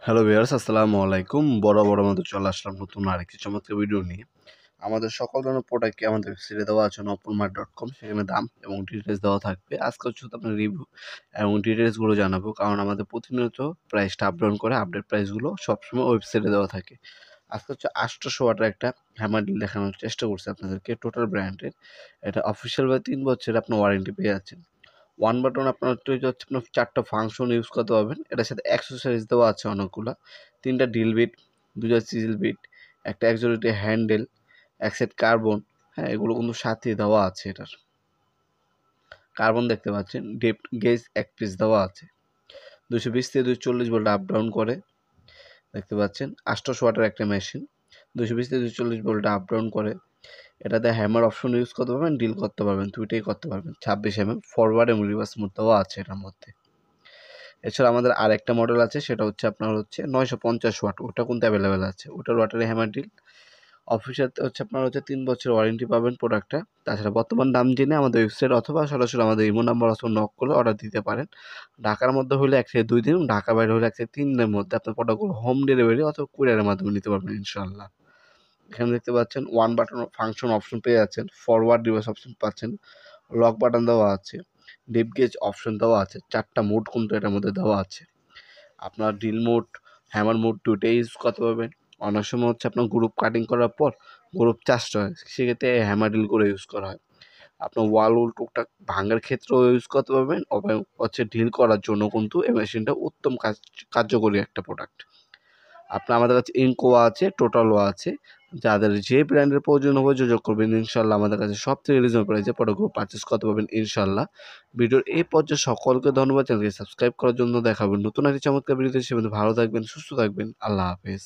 Hello viewers, আসসালামু আলাইকুম। বড় মতো চলে আসলাম নতুন আরেকটি চমৎকার ভিডিও নিয়ে। আমাদের সকল ধরনের প্রোডাক্টই আমাদের ওয়েবসাইটে দেওয়া আছে nopalmart.com, সেখানে দাম এবং ডিটেইলস দেওয়া থাকবে। আজকে হচ্ছে আপনার রিভিউ এবং ডিটেইলসগুলো জানাবো, কারণ আমাদের প্রতিনিয়ত প্রাইসটা আপ ডাউন করে, আপডেট প্রাইসগুলো সবসময় ওয়েবসাইটে দেওয়া থাকে। আজকে হচ্ছে 800 ওয়াটের একটা হ্যামার ডিল দেখানোর চেষ্টা করছি আপনাদেরকে, টোটাল ব্র্যান্ডের। এটা অফিসিয়ালভাবে 3 বছরের আপনার ওয়ারেন্টি পেয়ে যাচ্ছেন। ওয়ান বাটন আপনার তৈরি হচ্ছে, আপনার 4টা ফাংশন ইউজ করতে পারবেন। এটার সাথে অ্যাক্সেসরিজ দেওয়া আছে অনেকগুলা। 3টা ড্রিল বিট, 2টা চিজেল বিট, একটা অ্যাক্সিলারি হ্যান্ডেল, এক সেট কার্বন। হ্যাঁ, এগুলো কিন্তু সাথেই দেওয়া আছে। এটার কার্বন দেখতে পাচ্ছেন, ডেপথ গেজ এক পিস দেওয়া আছে। 220 থেকে 240 ভোল্ট আপ ডাউন করে, দেখতে পাচ্ছেন। 800 ওয়াটের একটা মেশিন, 220 থেকে 240 ভোল্ট আপ ডাউন করে। এটাতে হ্যামার অপশন ইউজ করতে পারবেন, ডিল করতে পারবেন, দুইটাই করতে পারবেন। 26 ফরওয়ার্ড এবং রিভার্স মোড দেওয়া আছে এটার মধ্যে। এছাড়া আমাদের আরেকটা মডেল আছে, সেটা হচ্ছে আপনার 950 ওয়াট। ওটা কিন্তু অ্যাভেলেবেল আছে। ওটার ওয়াটারে হ্যামার ডিল। অফিসিয়াল হচ্ছে আপনার 3 বছরের ওয়ারেন্টি পাবেন প্রোডাক্টটা। তাছাড়া বর্তমান দাম জেনে আমাদের ওয়েবসাইট অথবা সরাসরি আমাদের ইমো নাম্বার অথবা নক করে অর্ডার দিতে পারেন। ঢাকার মধ্যে হলে 1 থেকে 2 দিন, ঢাকার বাইরে হলে 1 থেকে 3 দিনের মধ্যে আপনার প্রোডাক্টগুলো হোম ডেলিভারি অথবা কুরিয়ারের মাধ্যমে নিতে পারবেন ইনশাআল্লাহ। এখানে দেখতে পাচ্ছেন ওয়ান বাটন ফাংশন অপশন পেয়ে যাচ্ছেন, ফরওয়ার্ড রিভার্স অপশন পাচ্ছেন, লক বাটন দেওয়া আছে, ডিপ গেজ অপশন দেওয়া আছে। 4টা মোড কিন্তু এটার মধ্যে দেওয়া আছে। আপনার ড্রিল মোড, হ্যামার মোড দুটোই ইউজ করতে পারবেন। অনেক সময় হচ্ছে আপনার গ্রুপ কাটিং করার পর গ্রুপ চাষটা হয়, সেক্ষেত্রে হ্যামার ড্রিল করে ইউজ করা হয়। আপনার ওয়াল উল টুকটাক ভাঙার ক্ষেত্রেও ইউজ করতে পারবেন, এবং হচ্ছে ড্রিল করার জন্য কিন্তু এই মেশিনটা উত্তম কার্যকরী একটা প্রোডাক্ট। আপনার আমাদের কাছে ইনকোয়া আছে, টোটালও আছে। যাদের যে ব্র্যান্ডের প্রয়োজন হবে যোগাযোগ করবেন, ইনশাল্লাহ আমাদের কাছে সবথেকে রিজনেবল প্রাইসে প্রোডাক্টগুলো পারচেস করতে পারবেন ইনশাল্লাহ। ভিডিওর এই পর্যায়ে সকলকে ধন্যবাদ। চ্যানেলকে সাবস্ক্রাইব করার জন্য। দেখা হবে নতুন একটি চমৎকার ভিডিওতে। সে ভালো থাকবেন, সুস্থ থাকবেন। আল্লাহ হাফেজ।